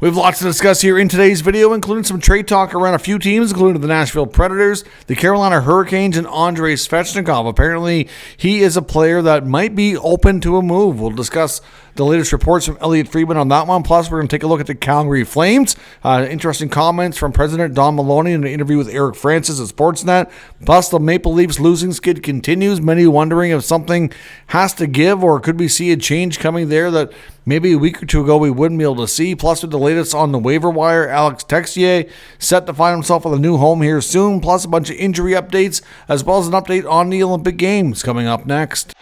We have lots to discuss here in today's video, including some trade talk around a few teams, including the Nashville Predators, the Carolina Hurricanes, and Andrei Svechnikov. Apparently, he is a player that might be open to a move. We'll discuss the latest reports from Elliotte Friedman on that one. Plus, we're going to take a look at the Calgary Flames. Interesting comments from President Don Maloney in an interview with Eric Francis at Sportsnet. Plus, the Maple Leafs losing skid continues. Many wondering if something has to give, or could we see a change coming there that maybe a week or two ago we wouldn't be able to see. Plus, with the latest on the waiver wire, Alex Texier set to find himself with a new home here soon. Plus, a bunch of injury updates, as well as an update on the Olympic Games coming up next.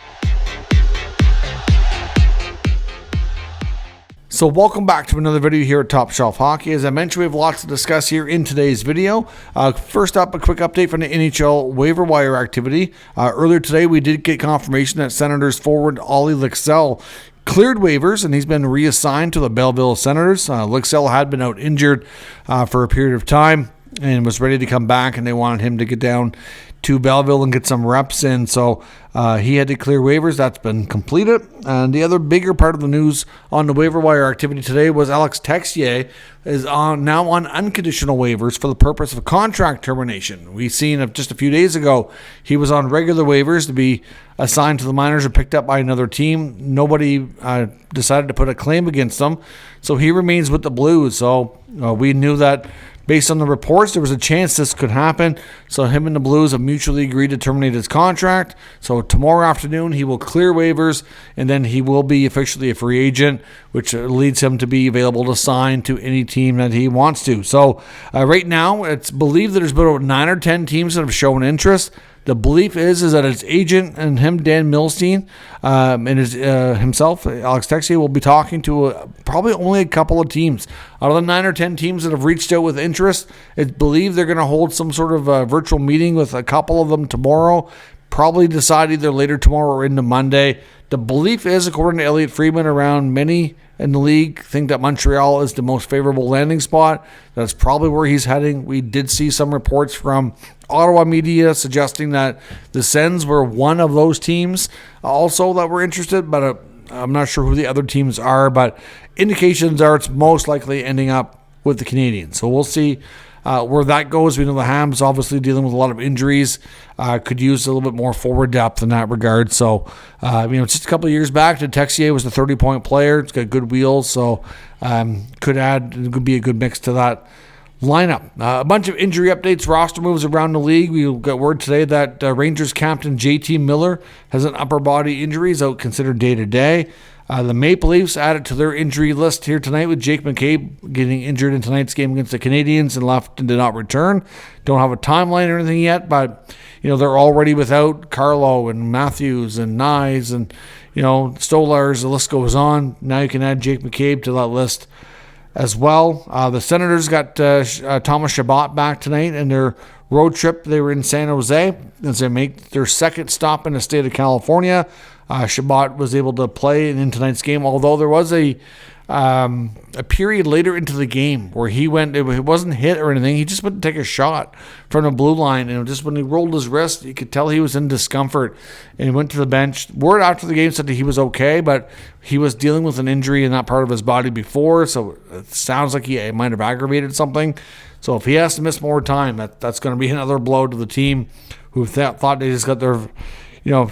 So welcome back to another video here at Top Shelf Hockey. As I mentioned, we have lots to discuss here in today's video. First up, a quick update from the NHL waiver wire activity. Earlier today, we did get confirmation that Senators forward Ollie Lycksell cleared waivers, and he's been reassigned to the Belleville Senators. Lycksell had been out injured for a period of time and was ready to come back, and they wanted him to get down to Belleville and get some reps in. So he had to clear waivers. That's been completed. And the other bigger part of the news on the waiver wire activity today was Alex Texier is now on unconditional waivers for the purpose of contract termination. We've seen just a few days ago he was on regular waivers to be assigned to the minors or picked up by another team. Nobody decided to put a claim against him, so he remains with the Blues. So we knew that based on the reports, there was a chance this could happen. So him and the Blues have mutually agreed to terminate his contract. So tomorrow afternoon, he will clear waivers, and then he will be officially a free agent, which leads him to be available to sign to any team that he wants to. So right now, it's believed that there's about 9 or 10 teams that have shown interest. The belief is that his agent and him, Dan Milstein, and himself, Alex Texier, will be talking to probably only a couple of teams. Out of the 9 or 10 teams that have reached out with interest, it's believed they're going to hold some sort of virtual meeting with a couple of them tomorrow, probably decide either later tomorrow or into Monday. The belief is, according to Elliotte Friedman, around many in the league think that Montreal is the most favorable landing spot. That's probably where he's heading. We did see some reports from Ottawa media suggesting that the Sens were one of those teams also that were interested, but I'm not sure who the other teams are, but indications are it's most likely ending up with the Canadiens. So we'll see where that goes. We know the Habs obviously dealing with a lot of injuries, could use a little bit more forward depth in that regard. So, just a couple of years back, Texier was the 30-point player. It's got good wheels, so could be a good mix to that lineup. A bunch of injury updates, roster moves around the league. We got word today that Rangers captain JT Miller has an upper body injury, is out considered day-to-day. The Maple Leafs added to their injury list here tonight with Jake McCabe getting injured in tonight's game against the Canadiens and left and did not return. Don't have a timeline or anything yet, but they're already without Carlo and Matthews and Nyes and Stolars. The list goes on. Now you can add Jake McCabe to that list as well. The Senators got Thomas Chabot back tonight in their road trip. They were in San Jose as they make their second stop in the state of California. Chabot was able to play in tonight's game, although there was a period later into the game where he went, it wasn't hit or anything, he just went to take a shot from the blue line, and just when he rolled his wrist, you could tell he was in discomfort, and he went to the bench. Word after the game said that he was okay, but he was dealing with an injury in that part of his body before, so it sounds like he might have aggravated something. So if he has to miss more time, that's going to be another blow to the team who thought they just got their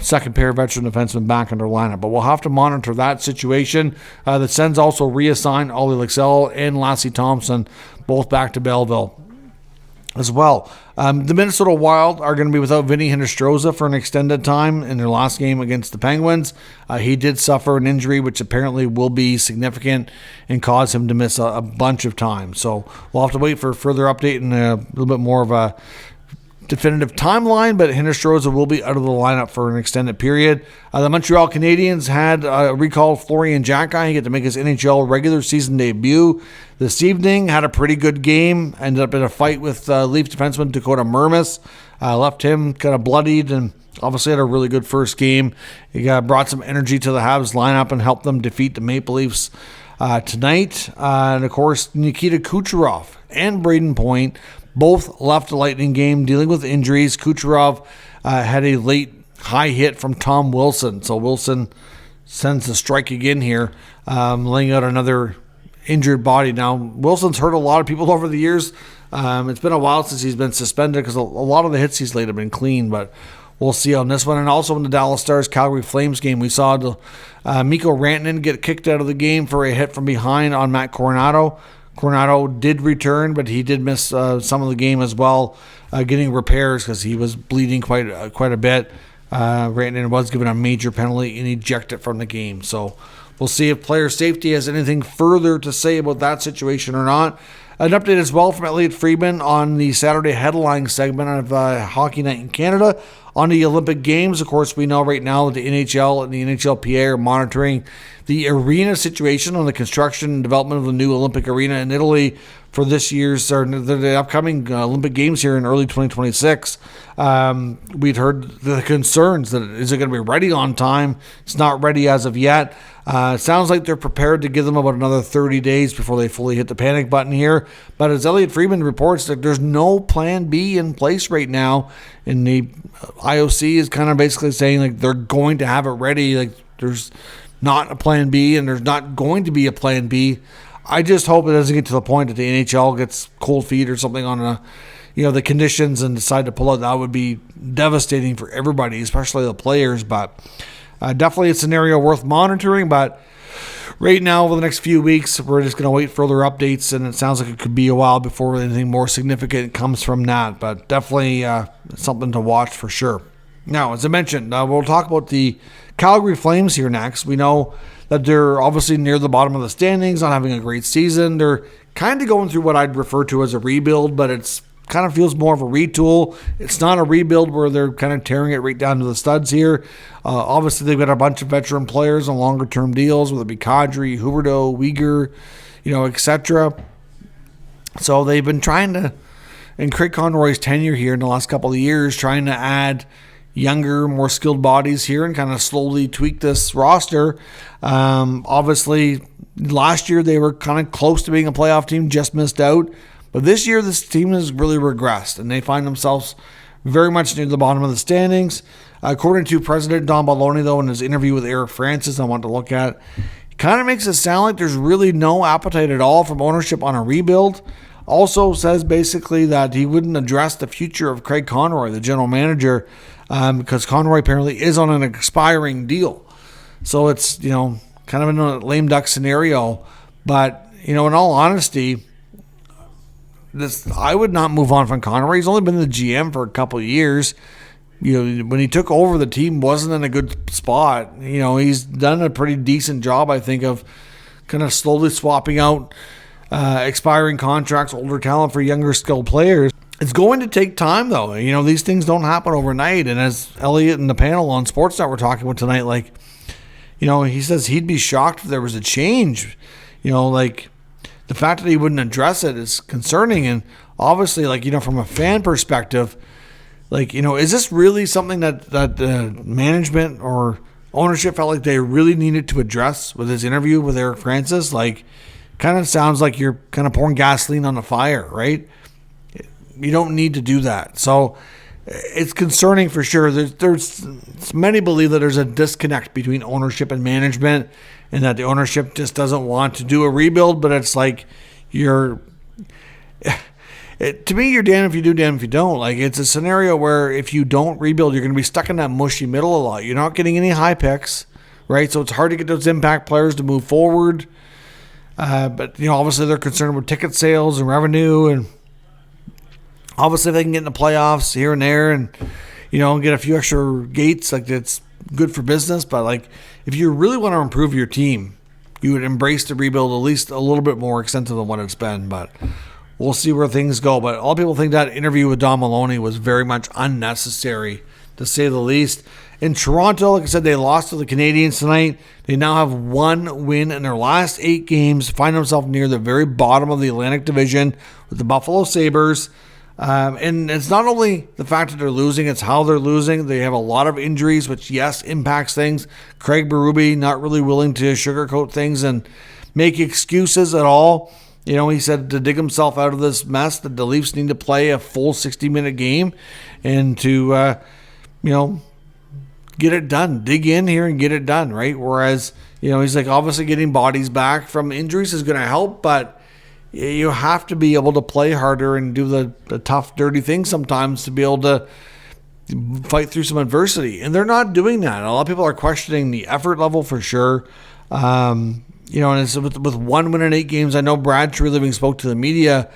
second pair of veteran defensemen back in their lineup. But we'll have to monitor that situation. The Sens also reassigned Ollie Lycksell and Lassie Thompson both back to Belleville as well. The Minnesota Wild are going to be without Vinny Hinostroza for an extended time in their last game against the Penguins. He did suffer an injury which apparently will be significant and cause him to miss a bunch of time. So we'll have to wait for a further update and a little bit more of a definitive timeline, but Hinostroza will be out of the lineup for an extended period. The Montreal Canadiens had recalled Florian Xhekaj. He got to make his NHL regular season debut this evening. Had a pretty good game. Ended up in a fight with Leaf defenseman Dakota Mermis. Left him kind of bloodied, and obviously had a really good first game. He brought some energy to the Habs lineup and helped them defeat the Maple Leafs tonight. And of course, Nikita Kucherov and Braden Point both left the Lightning game dealing with injuries. Kucherov had a late high hit from Tom Wilson. So Wilson sends a strike again here, laying out another injured body. Now, Wilson's hurt a lot of people over the years. It's been a while since he's been suspended because a lot of the hits he's laid have been clean, but we'll see on this one. And also in the Dallas Stars Calgary Flames game, we saw Mikko Rantanen get kicked out of the game for a hit from behind on Matt Coronado. Coronado did return, but he did miss some of the game as well, getting repairs because he was bleeding quite a bit. Rantanen was given a major penalty and ejected from the game. So we'll see if player safety has anything further to say about that situation or not. An update as well from Elliotte Friedman on the Saturday headline segment of Hockey Night in Canada on the Olympic Games. Of course, we know right now the NHL and the NHLPA are monitoring the arena situation on the construction and development of the new Olympic arena in Italy for this year's or the upcoming Olympic Games here in early 2026. We'd heard the concerns that is it going to be ready on time? It's not ready as of yet. It sounds like they're prepared to give them about another 30 days before they fully hit the panic button here. But as Elliotte Friedman reports, that there's no plan B in place right now. And the IOC is kind of basically saying like they're going to have it ready. Like there's not a plan B and there's not going to be a plan B. I just hope it doesn't get to the point that the NHL gets cold feet or something on the conditions and decide to pull out. That would be devastating for everybody, especially the players. But definitely a scenario worth monitoring. But right now, over the next few weeks, we're just going to wait for further updates. And it sounds like it could be a while before anything more significant comes from that. But definitely something to watch for sure. Now, as I mentioned, we'll talk about the Calgary Flames here next. We know that they're obviously near the bottom of the standings, not having a great season. They're kind of going through what I'd refer to as a rebuild, but it's kind of feels more of a retool. It's not a rebuild where they're kind of tearing it right down to the studs here. Obviously, they've got a bunch of veteran players on longer-term deals, whether it be Kadri, Huberdeau, Uyghur, etc. So they've been trying to, in Craig Conroy's tenure here in the last couple of years, trying to add younger, more skilled bodies here and kind of slowly tweak this roster. Obviously, last year they were kind of close to being a playoff team, just missed out. But this year this team has really regressed, and they find themselves very much near the bottom of the standings. According to President Don Baloney, though, in his interview with Eric Francis I want to look at, he kind of makes it sound like there's really no appetite at all from ownership on a rebuild. Also says basically that he wouldn't address the future of Craig Conroy, the general manager, because Conroy apparently is on an expiring deal. So it's, kind of in a lame duck scenario. But, in all honesty, I would not move on from Conroy. He's only been the GM for a couple of years. When he took over, the team wasn't in a good spot. He's done a pretty decent job, I think, of kind of slowly swapping out expiring contracts, older talent for younger skilled players. It's going to take time, though. These things don't happen overnight. And as Elliot and the panel on Sportsnet were talking about tonight, he says he'd be shocked if there was a change. The fact that he wouldn't address it is concerning. And obviously, from a fan perspective, is this really something that management or ownership felt like they really needed to address with his interview with Eric Francis? Kind of sounds like you're kind of pouring gasoline on the fire, right? You don't need to do that. So it's concerning for sure. There's many believe that there's a disconnect between ownership and management, and that the ownership just doesn't want to do a rebuild. But it's like to me, you're damned if you do, damned if you don't. It's a scenario where if you don't rebuild, you're going to be stuck in that mushy middle a lot. You're not getting any high picks, right? So it's hard to get those impact players to move forward. But, obviously they're concerned with ticket sales and revenue, and obviously if they can get in the playoffs here and there and, get a few extra gates, it's good for business. But, if you really want to improve your team, you would embrace the rebuild at least a little bit more extensive than what it's been. But we'll see where things go. But all people think that interview with Don Maloney was very much unnecessary, to say the least. In Toronto, like I said, they lost to the Canadiens tonight. They now have one win in their last 8 games, find themselves near the very bottom of the Atlantic Division with the Buffalo Sabres. And it's not only the fact that they're losing, it's how they're losing. They have a lot of injuries, which, yes, impacts things. Craig Berube not really willing to sugarcoat things and make excuses at all. He said to dig himself out of this mess that the Leafs need to play a full 60-minute game and to, get it done. Dig in here and get it done, right? Whereas, he's like, obviously getting bodies back from injuries is going to help, but you have to be able to play harder and do the tough, dirty things sometimes to be able to fight through some adversity. And they're not doing that. A lot of people are questioning the effort level for sure. And it's with 1 win in 8 games. I know Brad Treliving spoke to the media,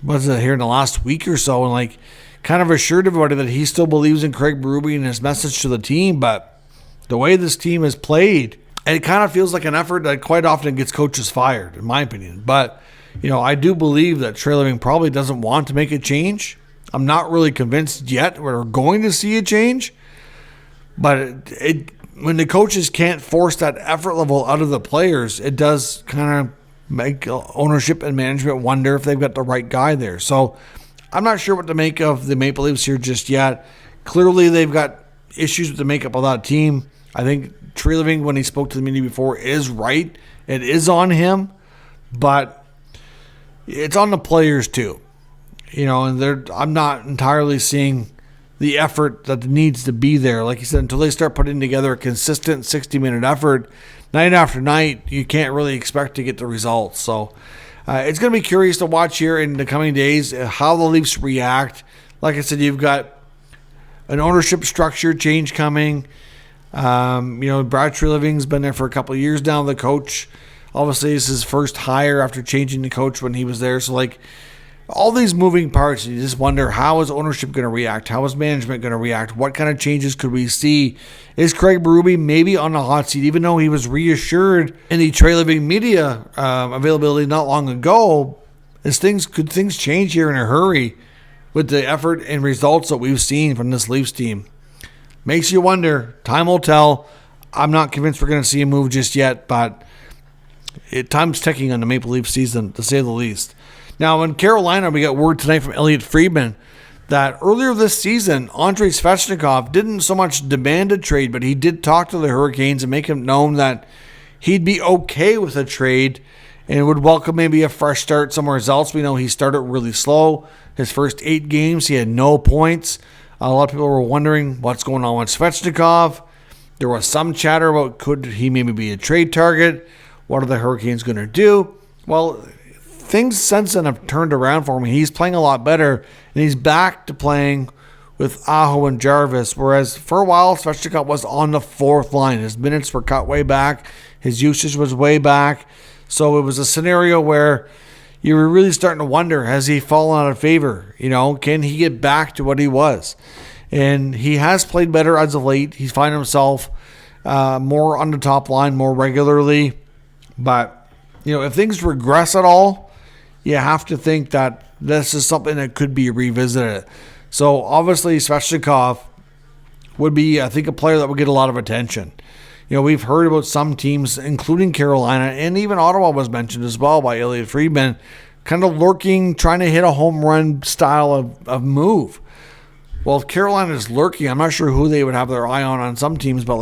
here in the last week or so, and kind of assured everybody that he still believes in Craig Berube and his message to the team. But the way this team has played, it kind of feels like an effort that quite often gets coaches fired, in my opinion. But, I do believe that Treliving probably doesn't want to make a change. I'm not really convinced yet we're going to see a change. But when the coaches can't force that effort level out of the players, it does kind of make ownership and management wonder if they've got the right guy there. So I'm not sure what to make of the Maple Leafs here just yet. Clearly, they've got issues with the makeup of that team. I think Treliving, when he spoke to the media before, is right. It is on him, but it's on the players too. And I'm not entirely seeing the effort that needs to be there. Like you said, until they start putting together a consistent 60-minute effort, night after night, you can't really expect to get the results. So it's going to be curious to watch here in the coming days how the Leafs react. Like I said, you've got an ownership structure change coming. Brad Treliving's been there for a couple of years now, the coach. Obviously, it's his first hire after changing the coach when he was there. So, all these moving parts, you just wonder, how is ownership going to react? How is management going to react? What kind of changes could we see? Is Craig Berube maybe on the hot seat, even though he was reassured in the Treliving media availability not long ago? Could things change here in a hurry with the effort and results that we've seen from this Leafs team? Makes you wonder. Time will tell. I'm not convinced we're going to see a move just yet, but time's ticking on the Maple Leaf season, to say the least. Now, in Carolina, we got word tonight from Elliotte Friedman that earlier this season, Andrei Svechnikov didn't so much demand a trade, but he did talk to the Hurricanes and make him known that he'd be okay with a trade and would welcome maybe a fresh start somewhere else. We know he started really slow. His first 8 games, he had no points. A lot of people were wondering what's going on with Svechnikov. There was some chatter about could he maybe be a trade target? What are the Hurricanes going to do? Well, things since then have turned around for him. He's playing a lot better, and he's back to playing with Aho and Jarvis, whereas for a while, Svechnikov was on the 4th line. His minutes were cut way back. His usage was way back. So it was a scenario where you were really starting to wonder, has he fallen out of favor? Can he get back to what he was? And he has played better as of late. He's found himself more on the top line more regularly. But, if things regress at all, you have to think that this is something that could be revisited. So, obviously, Svechnikov would be, I think, a player that would get a lot of attention. We've heard about some teams, including Carolina, and even Ottawa was mentioned as well by Elliotte Friedman, kind of lurking, trying to hit a home run style of move. Well, if Carolina is lurking, I'm not sure who they would have their eye on some teams, but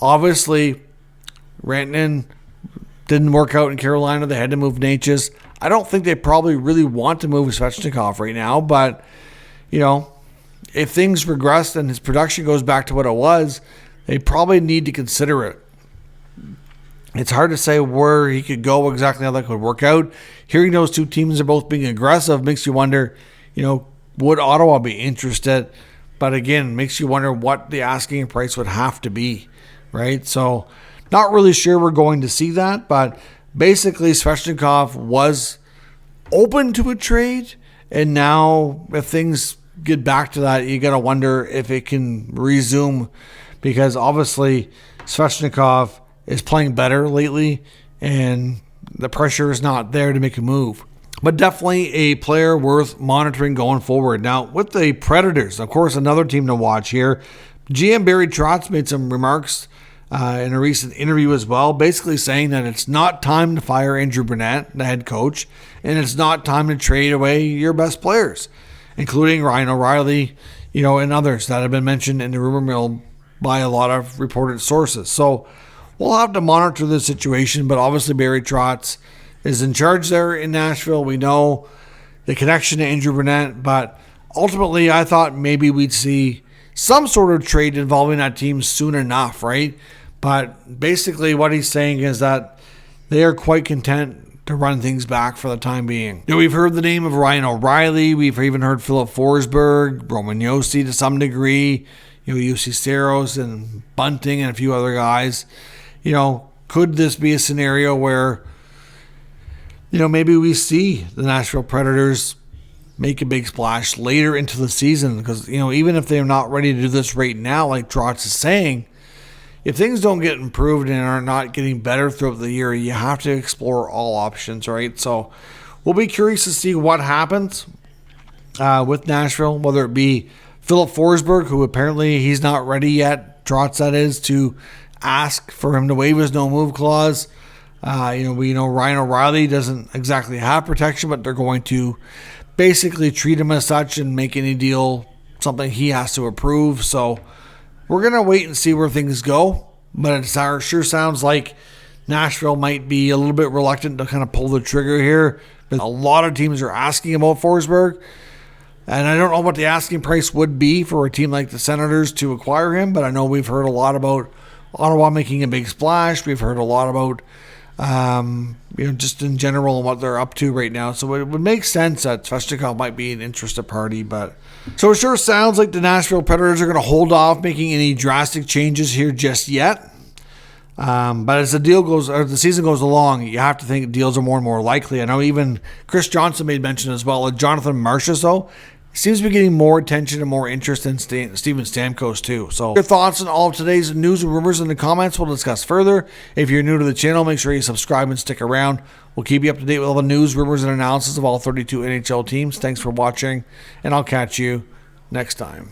obviously, Rantanen didn't work out in Carolina. They had to move Natchez. I don't think they probably really want to move Svechnikov right now, but, if things regress and his production goes back to what it was, they probably need to consider it. It's hard to say where he could go, exactly how that could work out. Hearing those two teams are both being aggressive makes you wonder, would Ottawa be interested? But again, makes you wonder what the asking price would have to be, right? So, not really sure we're going to see that, but basically Svechnikov was open to a trade, and now if things get back to that, you got to wonder if it can resume, because obviously Svechnikov is playing better lately, and the pressure is not there to make a move. But definitely a player worth monitoring going forward. Now, with the Predators, of course, another team to watch here. GM Barry Trotz made some remarks in a recent interview as well, basically saying that it's not time to fire Andrew Brunette, the head coach, and it's not time to trade away your best players, including Ryan O'Reilly, and others that have been mentioned in the rumor mill by a lot of reported sources. So we'll have to monitor the situation, but obviously Barry Trotz is in charge there in Nashville. We know the connection to Andrew Brunette, but ultimately I thought maybe we'd see some sort of trade involving that team soon enough, right? But basically what he's saying is that they are quite content to run things back for the time being. We've heard the name of Ryan O'Reilly. We've even heard Philip Forsberg, Roman Josi to some degree, UC Saros and Bunting and a few other guys. Could this be a scenario where, maybe we see the Nashville Predators make a big splash later into the season? Because, even if they're not ready to do this right now, like Trotz is saying, if things don't get improved and are not getting better throughout the year, you have to explore all options, right? So we'll be curious to see what happens with Nashville, whether it be Philip Forsberg, who apparently he's not ready yet, Trotz that is, to ask for him to waive his no-move clause. We know Ryan O'Reilly doesn't exactly have protection, but they're going to basically treat him as such and make any deal something he has to approve. So we're going to wait and see where things go, but it sure sounds like Nashville might be a little bit reluctant to kind of pull the trigger here. But a lot of teams are asking about Forsberg, and I don't know what the asking price would be for a team like the Senators to acquire him, but I know we've heard a lot about Ottawa making a big splash. We've heard a lot about just in general and what they're up to right now. So it would make sense that Svechnikov might be an interested party. But so it sure sounds like the Nashville Predators are going to hold off making any drastic changes here just yet. But as the season goes along, you have to think deals are more and more likely. I know even Chris Johnson made mention as well. Jonathan Marchessault, though, seems to be getting more attention and more interest than Steven Stamkos too. So your thoughts on all of today's news and rumors in the comments. We'll discuss further. If you're new to the channel, make sure you subscribe and stick around. We'll keep you up to date with all the news, rumors, and analysis of all 32 NHL teams. Thanks for watching, and I'll catch you next time.